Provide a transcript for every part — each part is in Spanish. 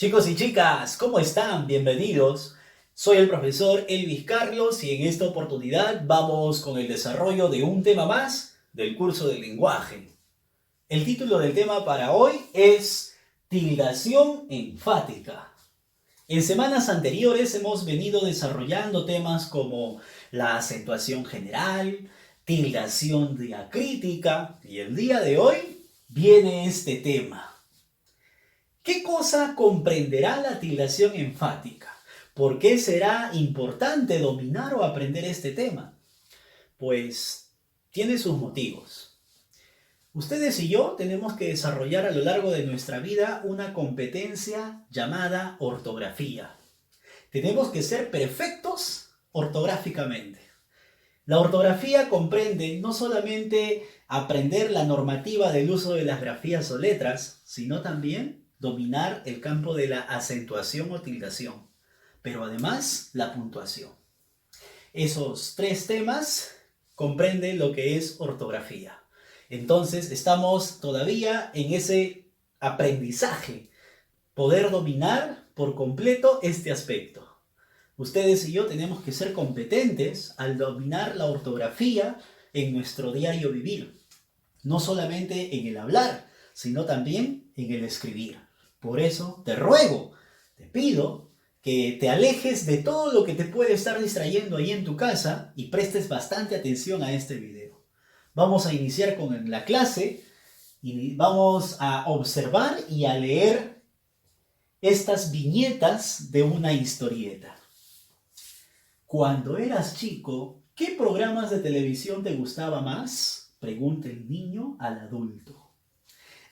Chicos y chicas, ¿cómo están? Bienvenidos. Soy el profesor Elvis Carlos y en esta oportunidad vamos con el desarrollo de un tema más del curso de lenguaje. El título del tema para hoy es tildación enfática. En semanas anteriores hemos venido desarrollando temas como la acentuación general, tildación diacrítica y el día de hoy viene este tema. ¿Qué cosa comprenderá la tildación enfática? ¿Por qué será importante dominar o aprender este tema? Pues tiene sus motivos. Ustedes y yo tenemos que desarrollar a lo largo de nuestra vida una competencia llamada ortografía. Tenemos que ser perfectos ortográficamente. La ortografía comprende no solamente aprender la normativa del uso de las grafías o letras, sino también dominar el campo de la acentuación o tildación, pero además la puntuación. Esos tres temas comprenden lo que es ortografía. Entonces estamos todavía en ese aprendizaje, poder dominar por completo este aspecto. Ustedes y yo tenemos que ser competentes al dominar la ortografía en nuestro diario vivir, no solamente en el hablar, sino también en el escribir. Por eso te ruego, te pido que te alejes de todo lo que te puede estar distrayendo ahí en tu casa y prestes bastante atención a este video. Vamos a iniciar con la clase y vamos a observar y a leer estas viñetas de una historieta. Cuando eras chico, ¿qué programas de televisión te gustaba más? Pregunta el niño al adulto.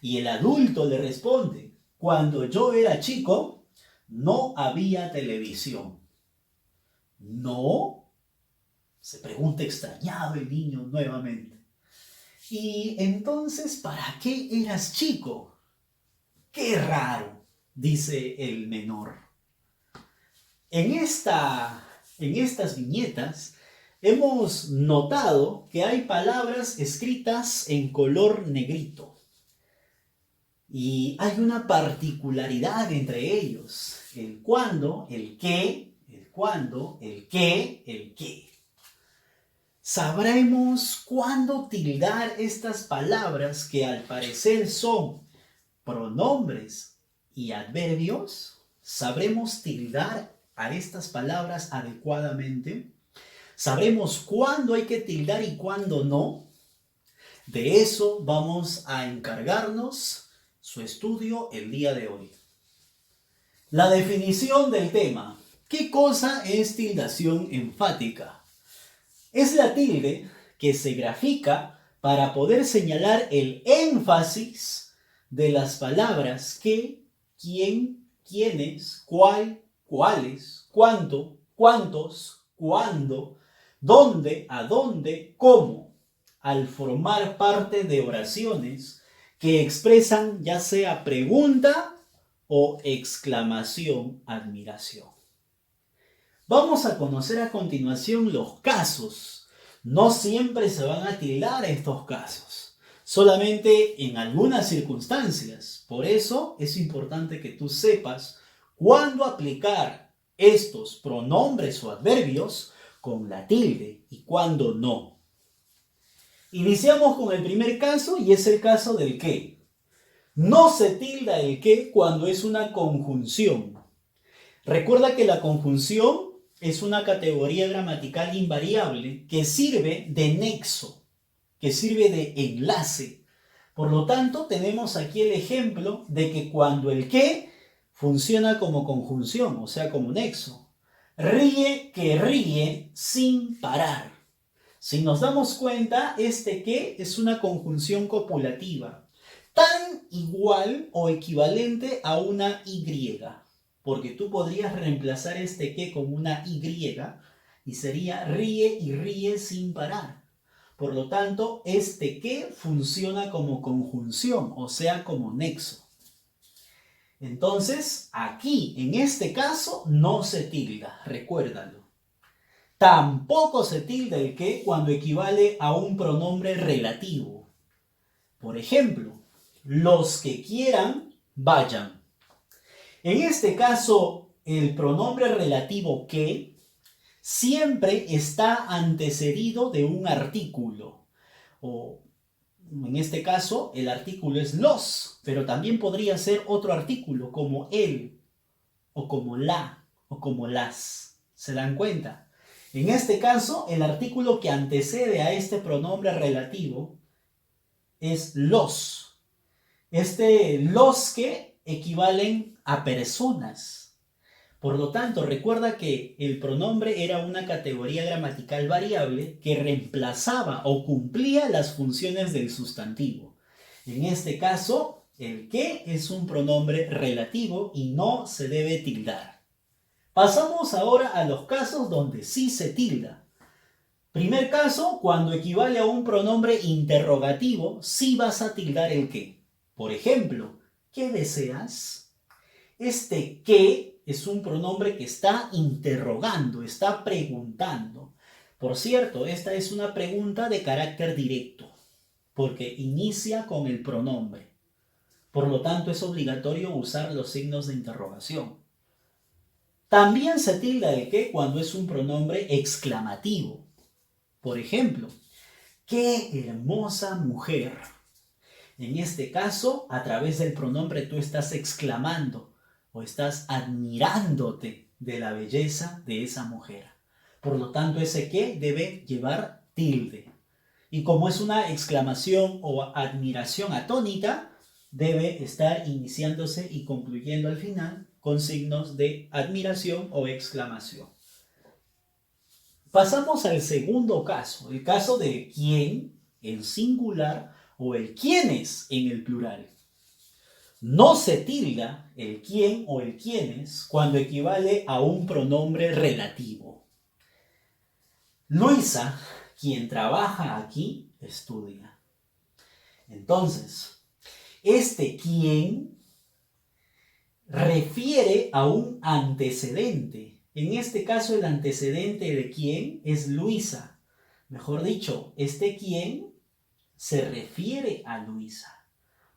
Y el adulto le responde, cuando yo era chico, no había televisión. ¿No? Se pregunta extrañado el niño nuevamente. ¿Y entonces para qué eras chico? ¡Qué raro!, dice el menor. En estas viñetas hemos notado que hay palabras escritas en color negrito. Y hay una particularidad entre ellos: el cuándo, el qué, el cuándo, el qué, el qué. ¿Sabremos cuándo tildar estas palabras que al parecer son pronombres y adverbios? ¿Sabremos tildar a estas palabras adecuadamente? ¿Sabremos cuándo hay que tildar y cuándo no? De eso vamos a encargarnos su estudio el día de hoy. La definición del tema. ¿Qué cosa es tildación enfática? Es la tilde que se grafica para poder señalar el énfasis de las palabras que, quién, quiénes, cuál, cuáles, cuánto, cuántos, cuándo, dónde, a dónde, cómo, al formar parte de oraciones que expresan ya sea pregunta o exclamación, admiración. Vamos a conocer a continuación los casos. No siempre se van a tildar estos casos, solamente en algunas circunstancias. Por eso es importante que tú sepas cuándo aplicar estos pronombres o adverbios con la tilde y cuándo no. Iniciamos con el primer caso y es el caso del qué. No se tilda el qué cuando es una conjunción. Recuerda que la conjunción es una categoría gramatical invariable que sirve de nexo, que sirve de enlace. Por lo tanto, tenemos aquí el ejemplo de que cuando el qué funciona como conjunción, o sea, como nexo. Ríe que ríe sin parar. Si nos damos cuenta, este que es una conjunción copulativa, tan igual o equivalente a una Y, porque tú podrías reemplazar este que con una Y y sería ríe y ríe sin parar. Por lo tanto, este que funciona como conjunción, o sea, como nexo. Entonces, aquí, en este caso, no se tilda, recuérdalo. Tampoco se tilda el que cuando equivale a un pronombre relativo. Por ejemplo, los que quieran, vayan. En este caso, el pronombre relativo que siempre está antecedido de un artículo. O en este caso, el artículo es los, pero también podría ser otro artículo como el, o como la, o como las. ¿Se dan cuenta? En este caso, el artículo que antecede a este pronombre relativo es los. Los que equivalen a personas. Por lo tanto, recuerda que el pronombre era una categoría gramatical variable que reemplazaba o cumplía las funciones del sustantivo. En este caso, el que es un pronombre relativo y no se debe tildar. Pasamos ahora a los casos donde sí se tilda. Primer caso, cuando equivale a un pronombre interrogativo, sí vas a tildar el que. Por ejemplo, ¿qué deseas? Este qué es un pronombre que está interrogando, está preguntando. Por cierto, esta es una pregunta de carácter directo, porque inicia con el pronombre. Por lo tanto, es obligatorio usar los signos de interrogación. También se tilda el qué cuando es un pronombre exclamativo. Por ejemplo, ¡qué hermosa mujer! En este caso, a través del pronombre tú estás exclamando o estás admirándote de la belleza de esa mujer. Por lo tanto, ese qué debe llevar tilde. Y como es una exclamación o admiración atónita, debe estar iniciándose y concluyendo al final con signos de admiración o exclamación. Pasamos al segundo caso, el caso de quién en singular o el quiénes en el plural. No se tilda el quién o el quiénes cuando equivale a un pronombre relativo. Luisa, quien trabaja aquí, estudia. Entonces, este quién refiere a un antecedente. En este caso, el antecedente de quién es Luisa. Mejor dicho, este quién se refiere a Luisa.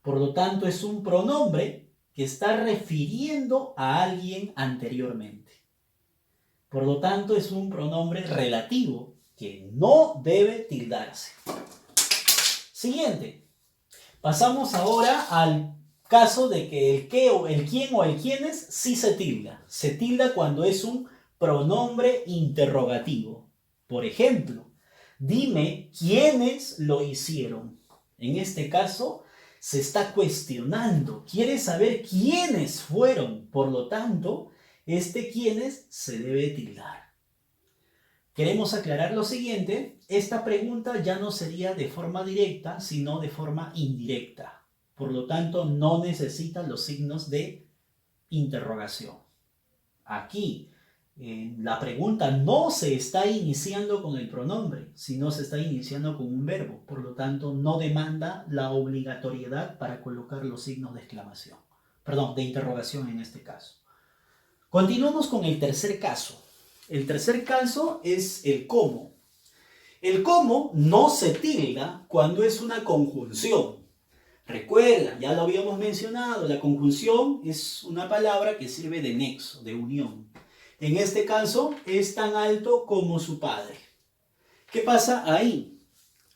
Por lo tanto, es un pronombre que está refiriendo a alguien anteriormente. Por lo tanto, es un pronombre relativo que no debe tildarse. Siguiente. Pasamos ahora al caso de que el qué o el quién o el quiénes sí se tilda. Se tilda cuando es un pronombre interrogativo. Por ejemplo, dime quiénes lo hicieron. En este caso, se está cuestionando, quiere saber quiénes fueron, por lo tanto, este quiénes se debe tildar. Queremos aclarar lo siguiente, esta pregunta ya no sería de forma directa, sino de forma indirecta. Por lo tanto, no necesita los signos de interrogación. Aquí, la pregunta no se está iniciando con el pronombre, sino se está iniciando con un verbo. Por lo tanto, no demanda la obligatoriedad para colocar los signos de exclamación. Perdón, de interrogación en este caso. Continuamos con el tercer caso. El tercer caso es el cómo. El cómo no se tilda cuando es una conjunción. Recuerda, ya lo habíamos mencionado, la conjunción es una palabra que sirve de nexo, de unión. En este caso, es tan alto como su padre. ¿Qué pasa ahí?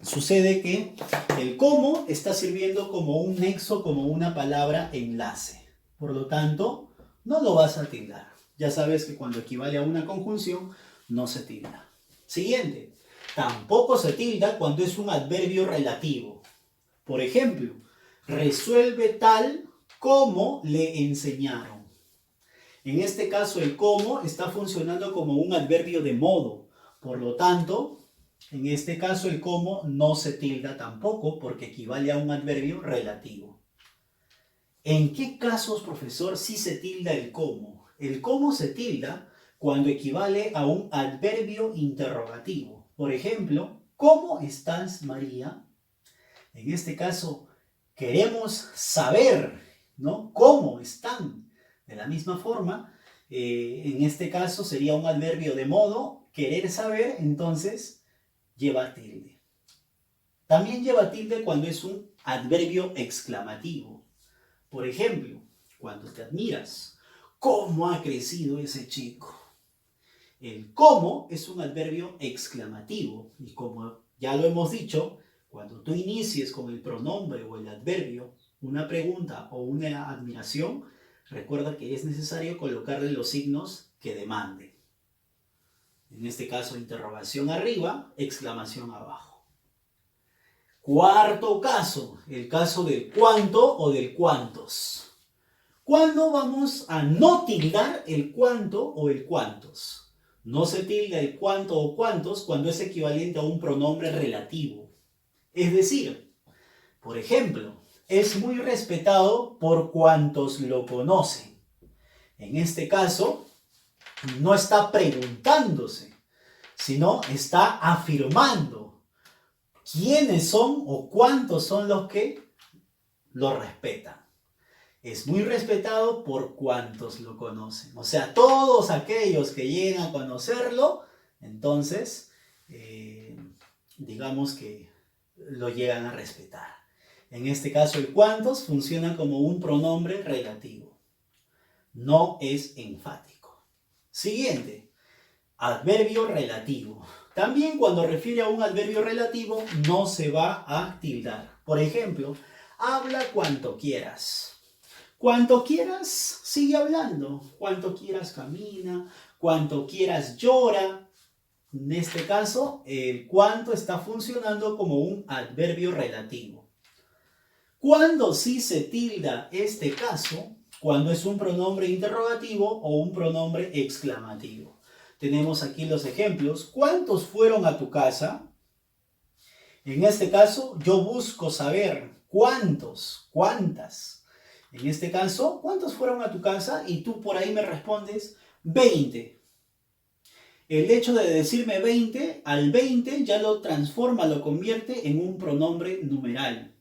Sucede que el cómo está sirviendo como un nexo, como una palabra enlace. Por lo tanto, no lo vas a tildar. Ya sabes que cuando equivale a una conjunción, no se tilda. Siguiente. Tampoco se tilda cuando es un adverbio relativo. Por ejemplo, resuelve tal como le enseñaron. En este caso, el cómo está funcionando como un adverbio de modo. Por lo tanto, en este caso, el cómo no se tilda tampoco porque equivale a un adverbio relativo. ¿En qué casos, profesor, sí se tilda el cómo? El cómo se tilda cuando equivale a un adverbio interrogativo. Por ejemplo, ¿cómo estás, María? En este caso, queremos saber, ¿no? ¿Cómo están? De la misma forma, en este caso sería un adverbio de modo, querer saber, entonces lleva tilde. También lleva tilde cuando es un adverbio exclamativo. Por ejemplo, cuando te admiras, ¿Cómo ha crecido ese chico? El cómo es un adverbio exclamativo y como ya lo hemos dicho, cuando tú inicies con el pronombre o el adverbio una pregunta o una admiración, recuerda que es necesario colocarle los signos que demanden. En este caso, interrogación arriba, exclamación abajo. Cuarto caso, el caso del cuánto o del cuántos. ¿Cuándo vamos a no tildar el cuánto o el cuántos? No se tilda el cuánto o cuántos cuando es equivalente a un pronombre relativo. Es decir, por ejemplo, es muy respetado por cuantos lo conocen. En este caso, no está preguntándose, sino está afirmando quiénes son o cuántos son los que lo respetan. Es muy respetado por cuantos lo conocen. O sea, todos aquellos que llegan a conocerlo, entonces, digamos que lo llegan a respetar. En este caso, el cuantos funciona como un pronombre relativo. No es enfático. Siguiente, adverbio relativo. También cuando refiere a un adverbio relativo, no se va a tildar. Por ejemplo, habla cuanto quieras. Cuanto quieras, sigue hablando. Cuanto quieras, camina. Cuanto quieras, llora. En este caso, el cuanto está funcionando como un adverbio relativo. Cuando sí se tilda este caso, cuando es un pronombre interrogativo o un pronombre exclamativo. Tenemos aquí los ejemplos. ¿Cuántos fueron a tu casa? En este caso, yo busco saber cuántos, cuántas. En este caso, ¿cuántos fueron a tu casa? Y tú por ahí me respondes 20. El hecho de decirme 20, al 20 ya lo transforma, lo convierte en un pronombre numeral.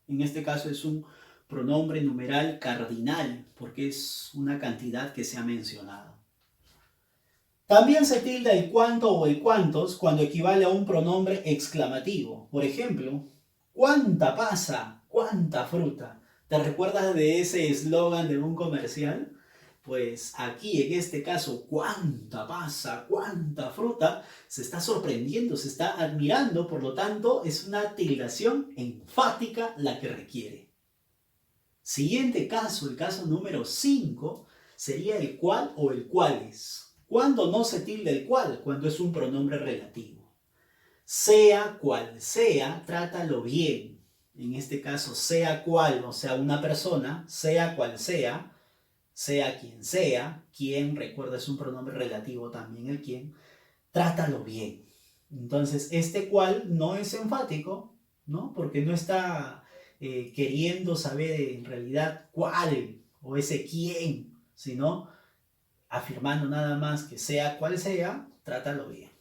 En este caso es un pronombre numeral cardinal, porque es una cantidad que se ha mencionado. También se tilda el cuánto o el cuántos cuando equivale a un pronombre exclamativo. Por ejemplo, ¿cuánta pasa? ¿Cuánta fruta? ¿Te recuerdas de ese eslogan de un comercial? Pues aquí, en este caso, ¿cuánta pasa? ¿Cuánta fruta? Se está sorprendiendo, se está admirando, por lo tanto, es una tildación enfática la que requiere. Siguiente caso, el caso número 5, sería el cual o el cuales. ¿Cuándo no se tilda el cual? Cuando es un pronombre relativo. Sea cual sea, trátalo bien. En este caso, sea cual, o sea, una persona, sea cual sea quien, recuerda, es un pronombre relativo también el quien, trátalo bien. Entonces, este cual no es enfático, ¿no? Porque no está queriendo saber en realidad cuál o ese quién, sino afirmando nada más que sea cual sea, trátalo bien.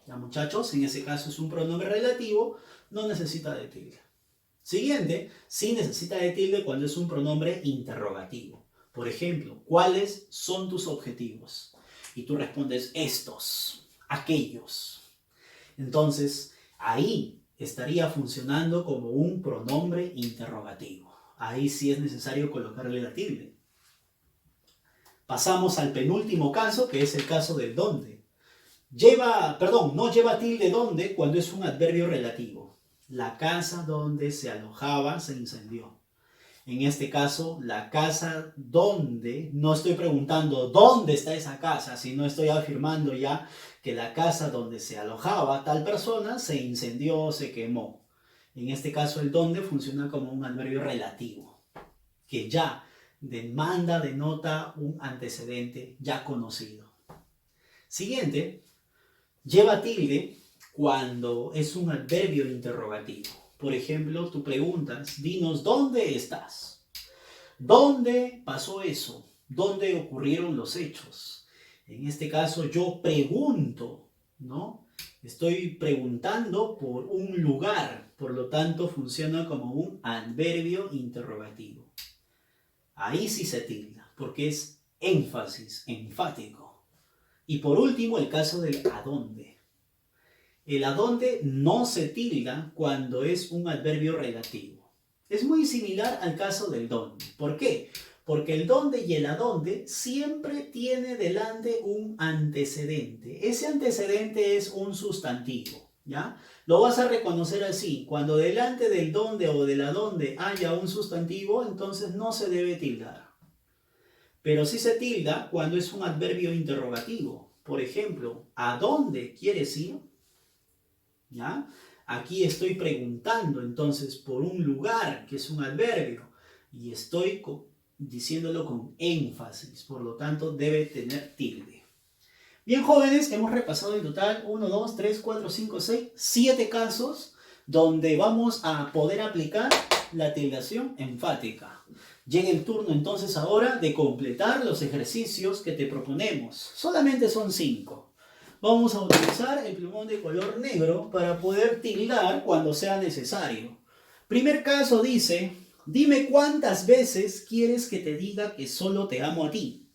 Ya, muchachos, en ese caso es un pronombre relativo, no necesita de tilde. Siguiente, sí necesita de tilde cuando es un pronombre interrogativo. Por ejemplo, ¿cuáles son tus objetivos? Y tú respondes estos, aquellos. Entonces, ahí estaría funcionando como un pronombre interrogativo. Ahí sí es necesario colocarle la tilde. Pasamos al penúltimo caso, que es el caso del dónde. No lleva tilde dónde cuando es un adverbio relativo. La casa donde se alojaba se incendió. En este caso, la casa donde, no estoy preguntando dónde está esa casa, sino estoy afirmando ya que la casa donde se alojaba tal persona se incendió, se quemó. En este caso, el donde funciona como un adverbio relativo, que ya denota un antecedente ya conocido. Siguiente, lleva tilde cuando es un adverbio interrogativo. Por ejemplo, tú preguntas, dinos, ¿dónde estás? ¿Dónde pasó eso? ¿Dónde ocurrieron los hechos? En este caso yo pregunto, ¿no? Estoy preguntando por un lugar, por lo tanto funciona como un adverbio interrogativo. Ahí sí se tilda, porque es énfasis, enfático. Y por último, el caso del a dónde. El a dónde no se tilda cuando es un adverbio relativo. Es muy similar al caso del dónde. ¿Por qué? Porque el dónde y el adonde siempre tiene delante un antecedente. Ese antecedente es un sustantivo, ¿ya? Lo vas a reconocer así. Cuando delante del dónde o del adonde haya un sustantivo, entonces no se debe tildar. Pero sí se tilda cuando es un adverbio interrogativo. Por ejemplo, ¿a dónde quieres ir? ¿Ya? Aquí estoy preguntando entonces por un lugar, que es un adverbio, y estoy diciéndolo con énfasis, por lo tanto debe tener tilde. Bien, jóvenes, hemos repasado en total 1, 2, 3, 4, 5, 6, 7 casos donde vamos a poder aplicar la tildación enfática. Llega el turno entonces ahora de completar los ejercicios que te proponemos. Solamente son 5. Vamos a utilizar el plumón de color negro para poder tildar cuando sea necesario. Primer caso dice, dime cuántas veces quieres que te diga que solo te amo a ti.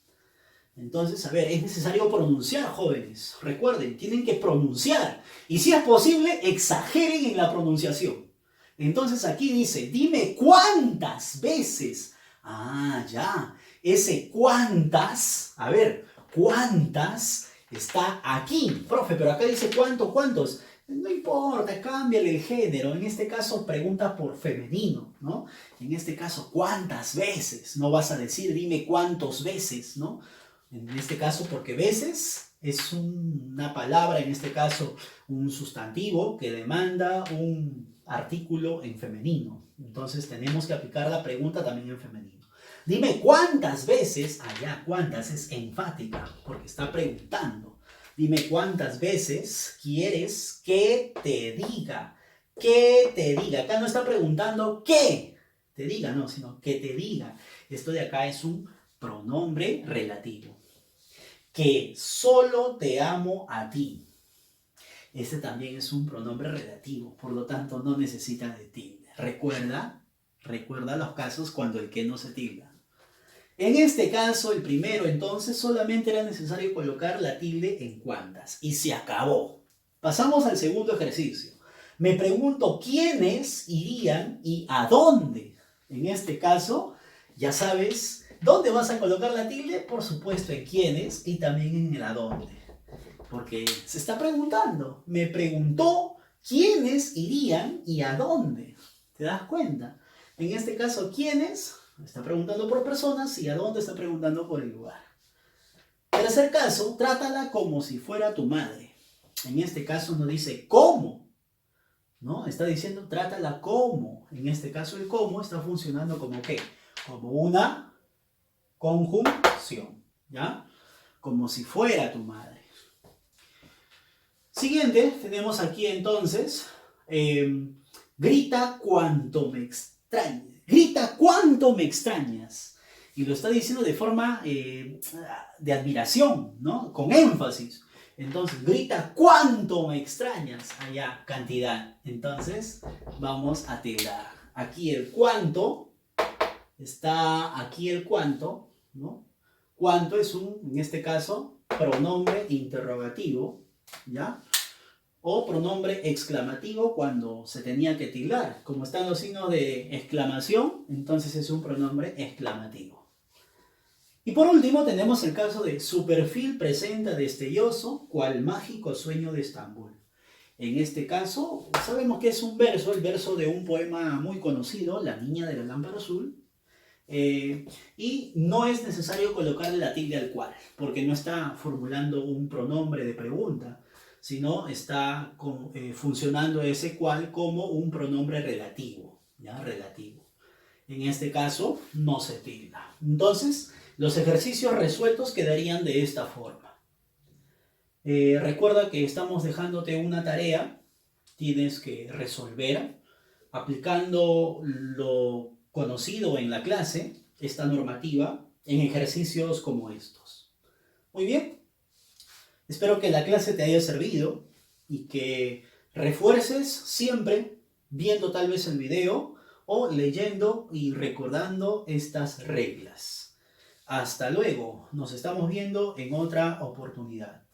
Entonces, a ver, es necesario pronunciar, jóvenes. Recuerden, tienen que pronunciar. Y si es posible, exageren en la pronunciación. Entonces aquí dice, dime cuántas veces. Ah, ya. Ese cuántas, a ver, cuántas está aquí. Profe, pero acá dice cuántos. No importa, cámbiale el género. En este caso pregunta por femenino, ¿no? En este caso, ¿cuántas veces? No vas a decir, dime cuántos veces, ¿no? En este caso, porque veces es una palabra, en este caso un sustantivo que demanda un artículo en femenino. Entonces tenemos que aplicar la pregunta también en femenino. Dime cuántas veces, allá cuántas es enfática, porque está preguntando. Dime cuántas veces quieres que te diga. Que te diga. Acá no está preguntando qué te diga, no, sino que te diga. Esto de acá es un pronombre relativo. Que solo te amo a ti. Este también es un pronombre relativo, por lo tanto no necesita de tilde. Recuerda los casos cuando el que no se tilda. En este caso, el primero, entonces, solamente era necesario colocar la tilde en cuántas. Y se acabó. Pasamos al segundo ejercicio. Me pregunto quiénes irían y a dónde. En este caso, ya sabes, ¿dónde vas a colocar la tilde? Por supuesto, en quiénes y también en el a dónde. Porque se está preguntando. Me preguntó quiénes irían y a dónde. ¿Te das cuenta? En este caso, ¿quiénes? Está preguntando por personas y a dónde está preguntando por el lugar. Tercer caso, trátala como si fuera tu madre. En este caso no dice cómo, ¿no? Está diciendo trátala como. En este caso el cómo está funcionando como ¿qué? Como una conjunción, ¿ya? Como si fuera tu madre. Siguiente, tenemos aquí entonces, grita cuanto me extrañes. Grita cuánto me extrañas. Y lo está diciendo de forma de admiración, ¿no? Con énfasis. Entonces, grita cuánto me extrañas. Allá, cantidad. Entonces, vamos a tildar. Aquí el cuánto. Está aquí el cuánto, ¿no? Cuánto es en este caso, pronombre interrogativo, ¿ya? O pronombre exclamativo cuando se tenía que tildar. Como están los signos de exclamación, entonces es un pronombre exclamativo. Y por último tenemos el caso de su perfil presenta destelloso cual mágico sueño de Estambul. En este caso sabemos que es un verso, el verso de un poema muy conocido, La niña de la lámpara azul. Y no es necesario colocarle la tilde al cual, porque no está formulando un pronombre de pregunta, sino está funcionando ese cual como un pronombre relativo, ¿ya? Relativo. En este caso, no se tilda. Entonces, los ejercicios resueltos quedarían de esta forma. Recuerda que estamos dejándote una tarea, tienes que resolver, aplicando lo conocido en la clase, esta normativa, en ejercicios como estos. Muy bien. Espero que la clase te haya servido y que refuerces siempre viendo tal vez el video o leyendo y recordando estas reglas. Hasta luego, nos estamos viendo en otra oportunidad.